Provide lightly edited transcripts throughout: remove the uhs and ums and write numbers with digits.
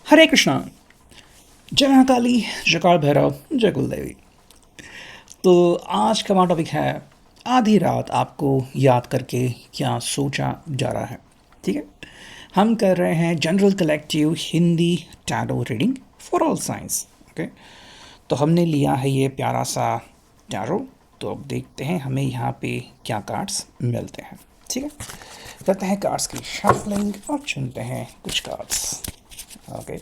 हरे कृष्णा। जय महाकाली, जय काल भैरव, जय कुलदेवी। तो आज का हमारा टॉपिक है आधी रात आपको याद करके क्या सोचा जा रहा है। ठीक है, हम कर रहे हैं general collective Hindi tarot reading for all science. Okay, तो हमने लिया है ये प्यारा सा टैरो। तो अब देखते हैं हमें यहाँ पे क्या कार्ड्स मिलते हैं। ठीक है, करते हैं कार्ड्स की शफलिंग और चुनते हैं कुछ कार्ड्स। ओके,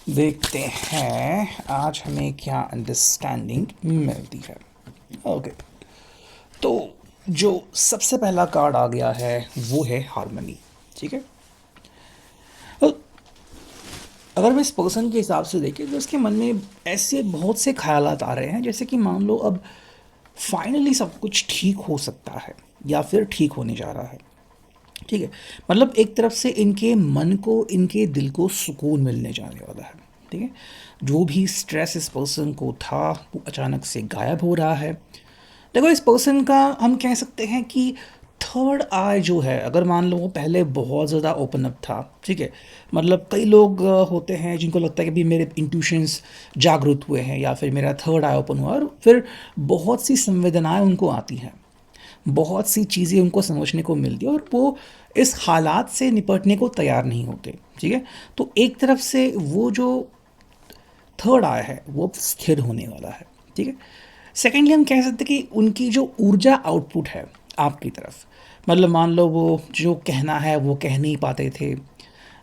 देखते हैं आज हमें क्या अंडरस्टैंडिंग मिलती है। ओके, तो जो सबसे पहला कार्ड आ गया है वो है हारमनी। ठीक है, तो अगर मैं इस पर्सन के हिसाब से देखें तो उसके मन में ऐसे बहुत से ख्यालात आ रहे हैं, जैसे कि मान लो अब फाइनली सब कुछ ठीक हो सकता है या फिर ठीक होने जा रहा है। ठीक है, मतलब एक तरफ से इनके मन को, इनके दिल को सुकून मिलने जाने वाला है। ठीक है, जो भी स्ट्रेस इस पर्सन को था वो अचानक से गायब हो रहा है। देखो, इस पर्सन का हम कह सकते हैं कि थर्ड आई जो है, अगर मान लो वो पहले बहुत ज़्यादा ओपन अप था। ठीक है, मतलब कई लोग होते हैं जिनको लगता है कि भी मेरे इंट्यूशंस जागरूक हुए हैं या फिर मेरा थर्ड आई ओपन हुआ, और फिर बहुत सी संवेदनाएं उनको आती हैं, बहुत सी चीज़ें उनको समझने को मिलती है और वो इस हालात से निपटने को तैयार नहीं होते। ठीक है, तो एक तरफ से वो जो थर्ड आया है वो स्थिर होने वाला है। ठीक है, सेकेंडली हम कह सकते हैं कि उनकी जो ऊर्जा आउटपुट है आपकी तरफ, मतलब मान लो वो जो कहना है वो कह नहीं पाते थे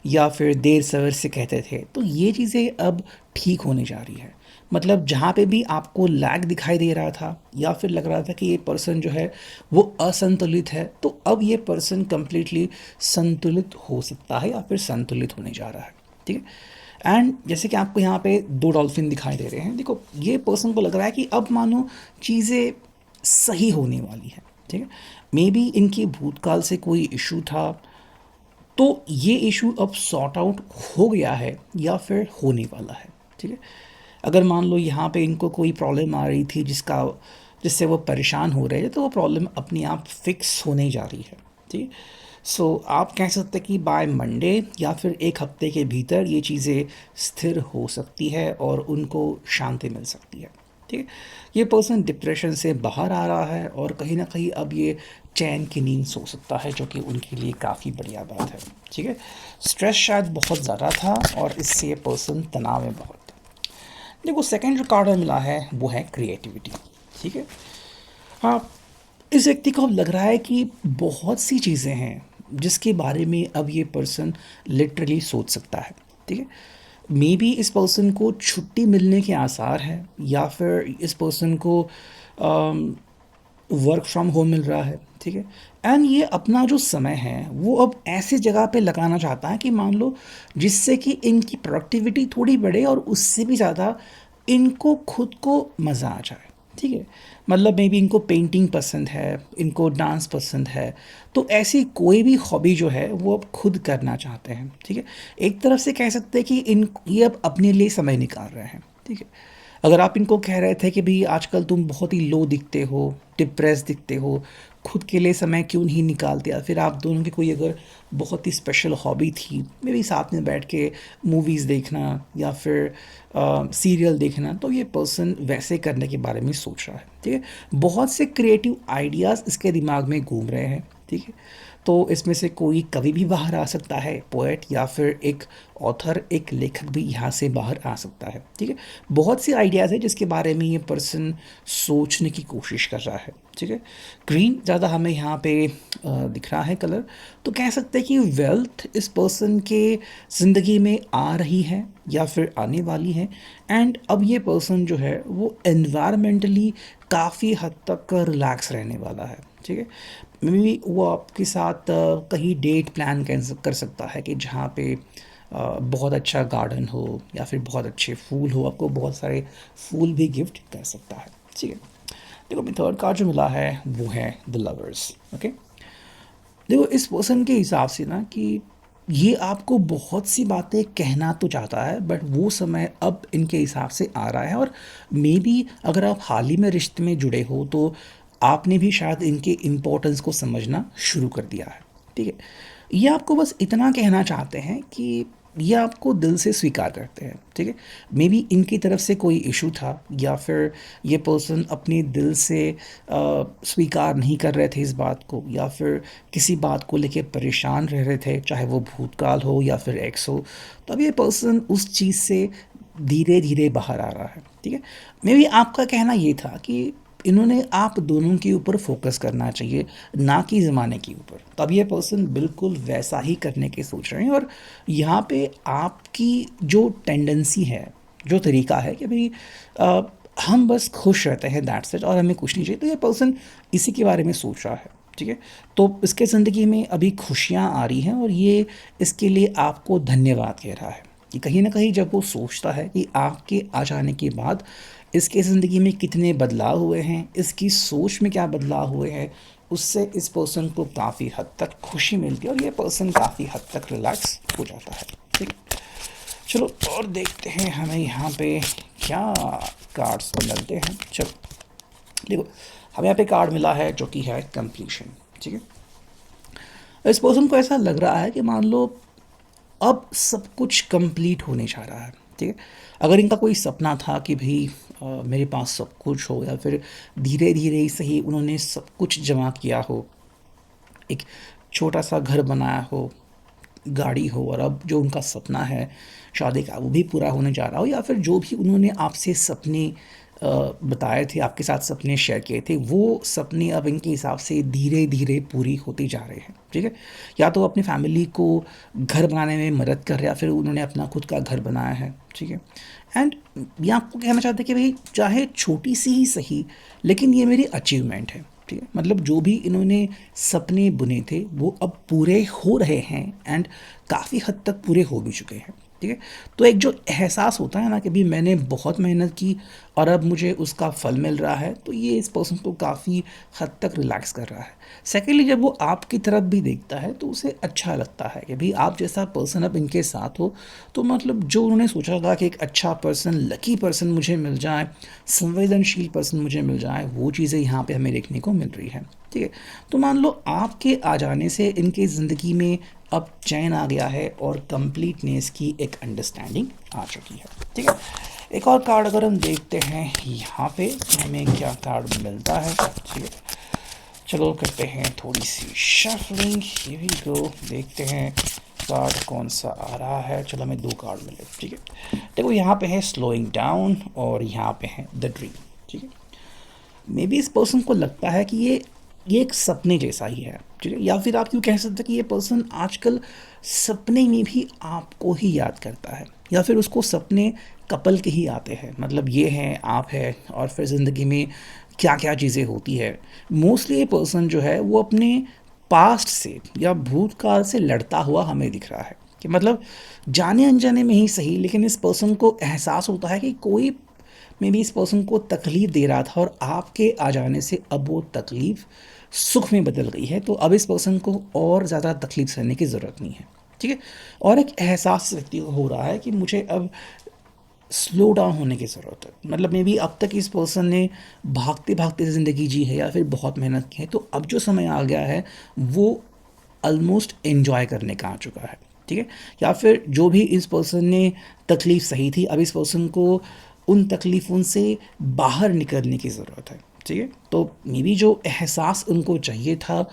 या फिर देर सवेर से कहते थे, तो ये चीज़ें अब ठीक होने जा रही है। मतलब जहाँ पे भी आपको लैग दिखाई दे रहा था या फिर लग रहा था कि ये पर्सन जो है वो असंतुलित है, तो अब ये पर्सन कंप्लीटली संतुलित हो सकता है या फिर संतुलित होने जा रहा है। ठीक है, एंड जैसे कि आपको यहाँ पे दो डॉल्फिन दिखाई दे रहे हैं, देखो ये पर्सन को लग रहा है कि अब मानो चीज़ें सही होने वाली है। ठीक है, मे बी इनकी भूतकाल से कोई इशू था, तो ये इशू अब सॉर्ट आउट हो गया है या फिर होने वाला है। ठीक है, अगर मान लो यहाँ पे इनको कोई प्रॉब्लम आ रही थी जिससे वो परेशान हो रहे थे, तो वो प्रॉब्लम अपने आप फिक्स होने जा रही है। ठीक है, सो आप कह सकते हैं कि बाय मंडे या फिर एक हफ्ते के भीतर ये चीज़ें स्थिर हो सकती है और उनको शांति मिल सकती है। ठीक है, ये पर्सन डिप्रेशन से बाहर आ रहा है और कहीं ना कहीं अब ये चैन की नींद सो सकता है, जो कि उनके लिए काफ़ी बढ़िया बात है। ठीक है, स्ट्रेस शायद बहुत ज़्यादा था और इससे ये पर्सन तनाव में बहुत। देखो, सेकंड जो कार्ड मिला है वो है क्रिएटिविटी। ठीक है, हाँ, इस व्यक्ति को अब लग रहा है कि बहुत सी चीज़ें हैं जिसके बारे में अब ये पर्सन लिटरली सोच सकता है। ठीक है, मे बी इस पर्सन को छुट्टी मिलने के आसार हैं या फिर इस पर्सन को वर्क फ्रॉम होम मिल रहा है। ठीक है, एंड ये अपना जो समय है वो अब ऐसी जगह पे लगाना चाहता है कि मान लो जिससे कि इनकी प्रोडक्टिविटी थोड़ी बढ़े और उससे भी ज़्यादा इनको खुद को मज़ा आ जाए। ठीक है, मतलब मे बी इनको पेंटिंग पसंद है, इनको डांस पसंद है, तो ऐसी कोई भी हॉबी जो है वो अब खुद करना चाहते हैं। ठीक है, एक तरफ से कह सकते हैं कि इन ये अब अपने लिए समय निकाल रहे हैं। ठीक है, अगर आप इनको कह रहे थे कि भाई आजकल तुम बहुत ही लो दिखते हो, डिप्रेस दिखते हो, खुद के लिए समय क्यों नहीं निकालते, या फिर आप दोनों की कोई अगर बहुत ही स्पेशल हॉबी थी, मे बी साथ में बैठ के मूवीज़ देखना या फिर सीरियल देखना, तो ये पर्सन वैसे करने के बारे में सोच रहा है। ठीक है, बहुत से क्रिएटिव आइडियाज़ इसके दिमाग में घूम रहे हैं। ठीक है, तो इसमें से कोई कभी भी बाहर आ सकता है, पोएट या फिर एक ऑथर, एक लेखक भी यहाँ से बाहर आ सकता है। ठीक है, बहुत सी आइडियाज़ है जिसके बारे में ये पर्सन सोचने की कोशिश कर रहा है। ठीक है, ग्रीन ज़्यादा हमें यहाँ पे दिख रहा है कलर, तो कह सकते हैं कि वेल्थ इस पर्सन के ज़िंदगी में आ रही है या फिर आने वाली है। एंड अब ये पर्सन जो है वो एनवायरमेंटली काफ़ी हद तक रिलैक्स रहने वाला है। ठीक है, मे बी वो आपके साथ कहीं डेट प्लान कर सकता है कि जहाँ पे बहुत अच्छा गार्डन हो या फिर बहुत अच्छे फूल हो, आपको बहुत सारे फूल भी गिफ्ट कर सकता है। ठीक है, देखो मैं थर्ड कार्ड जो मिला है वो है द लवर्स। ओके, देखो इस पर्सन के हिसाब से ना कि ये आपको बहुत सी बातें कहना तो चाहता है, बट वो समय अब इनके हिसाब से आ रहा है, और मे बी अगर आप हाल ही में रिश्ते में जुड़े हो तो आपने भी शायद इनके इम्पोर्टेंस को समझना शुरू कर दिया है। ठीक है, ये आपको बस इतना कहना चाहते हैं कि ये आपको दिल से स्वीकार करते हैं, ठीक है। मे बी इनकी तरफ से कोई इशू था, या फिर ये पर्सन अपने दिल से स्वीकार नहीं कर रहे थे इस बात को, या फिर किसी बात को लेके परेशान रह रहे थे, चाहे वो भूतकाल हो या फिर एक्स हो। तो अब ये पर्सन उस चीज़ से धीरे धीरे बाहर आ रहा है, ठीक है। मे बी आपका कहना ये था कि इन्होंने आप दोनों के ऊपर फोकस करना चाहिए, ना कि ज़माने के ऊपर। तब ये पर्सन बिल्कुल वैसा ही करने की सोच रहे हैं, और यहाँ पे आपकी जो टेंडेंसी है, जो तरीका है कि भाई अ, हम बस खुश रहते हैं, दैट्स इट, और हमें कुछ नहीं चाहिए, तो ये पर्सन इसी के बारे में सोच रहा है, ठीक है। तो इसके ज़िंदगी में अभी खुशियाँ आ रही हैं, और ये इसके लिए आपको धन्यवाद कह रहा है कि कहीं ना कहीं जब वो सोचता है कि आपके आ जाने के बाद इसके ज़िंदगी में कितने बदलाव हुए हैं, इसकी सोच में क्या बदलाव हुए हैं, उससे इस पर्सन को काफ़ी हद तक खुशी मिलती है, और ये पर्सन काफ़ी हद तक रिलैक्स हो जाता है, ठीक है। चलो और देखते हैं हमें यहाँ पे क्या कार्ड्स मिलते हैं। चलो देखो, हमें यहाँ पे कार्ड मिला है जो कि है कंप्लीशन, ठीक है। इस पर्सन को ऐसा लग रहा है कि मान लो अब सब कुछ कंप्लीट होने जा रहा है, ठीक है। अगर इनका कोई सपना था कि भाई मेरे पास सब कुछ हो, या फिर धीरे धीरे ही सही उन्होंने सब कुछ जमा किया हो, एक छोटा सा घर बनाया हो, गाड़ी हो, और अब जो उनका सपना है शादी का वो भी पूरा होने जा रहा हो, या फिर जो भी उन्होंने आपसे सपने बताए थे, आपके साथ सपने शेयर किए थे, वो सपने अब इनके हिसाब से धीरे धीरे पूरी होती जा रहे हैं, ठीक है। या तो अपनी फैमिली को घर बनाने में मदद कर रहे हैं, या फिर उन्होंने अपना खुद का घर बनाया है, ठीक है। एंड ये आपको कहना चाहते हैं कि भाई चाहे छोटी सी ही सही, लेकिन ये मेरी अचीवमेंट है, ठीक है। मतलब जो भी इन्होंने सपने बुने थे वो अब पूरे हो रहे हैं, एंड काफ़ी हद तक पूरे हो भी चुके हैं, ठीक है। तो एक जो एहसास होता है ना कि भाई मैंने बहुत मेहनत की और अब मुझे उसका फल मिल रहा है, तो ये इस पर्सन को काफ़ी हद तक रिलैक्स कर रहा है। सेकेंडली, जब वो आपकी तरफ भी देखता है तो उसे अच्छा लगता है कि भाई आप जैसा पर्सन अब इनके साथ हो, तो मतलब जो उन्होंने सोचा था कि एक अच्छा पर्सन, लकी पर्सन मुझे मिल जाए, संवेदनशील पर्सन मुझे मिल जाए, वो चीज़ें यहाँ पे हमें देखने को मिल रही है, ठीक है। तो मान लो आपके आ जाने से इनके ज़िंदगी में अब चैन आ गया है, और कंप्लीटनेस की एक अंडरस्टैंडिंग आ चुकी है, ठीक है। एक और कार्ड अगर हम देखते हैं यहाँ पे हमें क्या कार्ड मिलता है, ठीक है। चलो करते हैं थोड़ी सी शफलिंग, हियर वी गो, देखते हैं कार्ड कौन सा आ रहा है। चलो हमें दो कार्ड मिले, ठीक है। देखो यहाँ पे है स्लोइंग डाउन, और यहाँ पे है द ड्रीम, ठीक है। मे बी इस पर्सन को लगता है कि ये एक सपने जैसा ही है, ठीक है। या फिर आप यूँ कह सकते हैं कि ये पर्सन आजकल सपने में भी आपको ही याद करता है, या फिर उसको सपने कपल के ही आते हैं, मतलब ये हैं आप है, और फिर ज़िंदगी में क्या क्या चीज़ें होती है। मोस्टली ये पर्सन जो है वो अपने पास्ट से या भूतकाल से लड़ता हुआ हमें दिख रहा है, कि मतलब जाने अनजाने में ही सही, लेकिन इस पर्सन को एहसास होता है कि कोई मे बी इस पर्सन को तकलीफ़ दे रहा था, और आपके आ जाने से अब वो तकलीफ़ सुख में बदल गई है, तो अब इस पर्सन को और ज़्यादा तकलीफ सहने की ज़रूरत नहीं है, ठीक है। और एक एहसास व्यक्ति को हो रहा है कि मुझे अब स्लो डाउन होने की ज़रूरत है। मतलब मे बी अब तक इस पर्सन ने भागते भागते ज़िंदगी जी है, या फिर बहुत मेहनत की है, तो अब जो समय आ गया है वो ऑलमोस्ट एन्जॉय करने का आ चुका है, ठीक है। या फिर जो भी इस पर्सन ने तकलीफ़ सही थी, अब इस पर्सन को उन तकलीफ़ों से बाहर निकलने की ज़रूरत है, ठीक है। तो मे बी जो एहसास उनको चाहिए था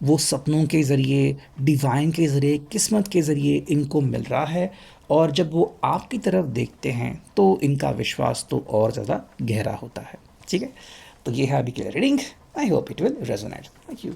वो सपनों के ज़रिए, डिवाइन के ज़रिए, किस्मत के ज़रिए इनको मिल रहा है, और जब वो आपकी तरफ देखते हैं तो इनका विश्वास तो और ज़्यादा गहरा होता है, ठीक है। तो ये है अभी की reading. I hope it will resonate. Thank you.